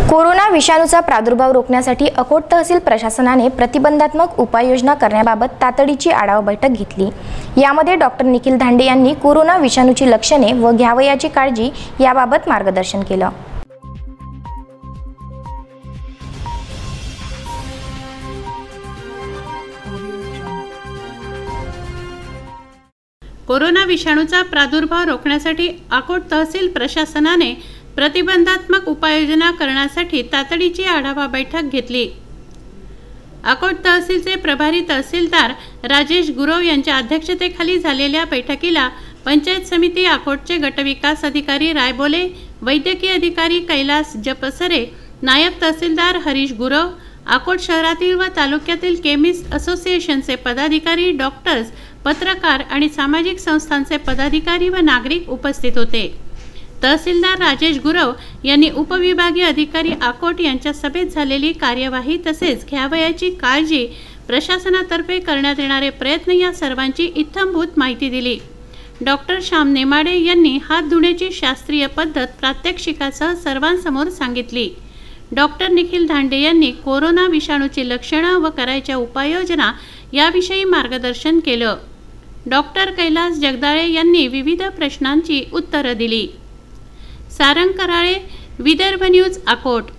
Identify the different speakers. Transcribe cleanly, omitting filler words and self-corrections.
Speaker 1: Corona विषाणूचा प्रादुर्भाव रोखण्यासाठी अकोट तहसील प्रशासनाने प्रतिबंधात्मक उपाययोजना करण्याबाबत तातडीची आढावा बैठक घेतली। यामध्ये डॉक्टर निखिल धांडे यांनी कोरोना विषाणूची लक्षणे व घ्यावयाची काळजी याबाबत मार्गदर्शन केलं।
Speaker 2: कोरोना विषाणूचा प्रादुर्भाव रोखण्यासाठी अकोट तहसील प्रशासनाने प्रतिबंधात्मक उपाययोजना करण्यासाठी तातडीची आढावा बैठक घेतली। अकोट तहसीलचे प्रभारी तहसीलदार राजेश गुरव यांच्या अध्यक्षतेखाली झालेल्या बैठकीला पंचायत समिती अकोटचे गटविकास अधिकारी रायबोले, वैद्यकीय अधिकारी कैलास जपसरे, नायब तहसीलदार हरीश गुरव, अकोट शहरातील व तालुक्यातील केमिस्ट असोसिएशनचे पदाधिकारी, डॉक्टर्स, पत्रकार आणि सामाजिक संस्थांचे पदाधिकारी व नागरिक उपस्थित होते। तहसीलदार राजेश गुरव यांनी उपविभागीय अधिकारी अकोट यांच्या सभेत झालेली कार्यवाही तसेच घ्यावयाची काळजी, प्रशासनातर्फे करण्यात येणारे प्रयत्न या सर्वांची इत्थंभूत माहिती दिली। डॉक्टर श्याम नेमाडे यांनी हात धुण्याची शास्त्रीय पद्धत प्रात्यक्षिकासह सर्वांसमोर सांगितली। डॉक्टर निखिल धांडे यांनी कोरोना विषाणूची लक्षणे व करायच्या उपाययोजना याविषयी मार्गदर्शन केलं। डॉक्टर कैलास जगदाळे यांनी विविध प्रश्नांची उत्तरे दिली। सारंग कराळे, विदर्भ न्यूज, अकोट।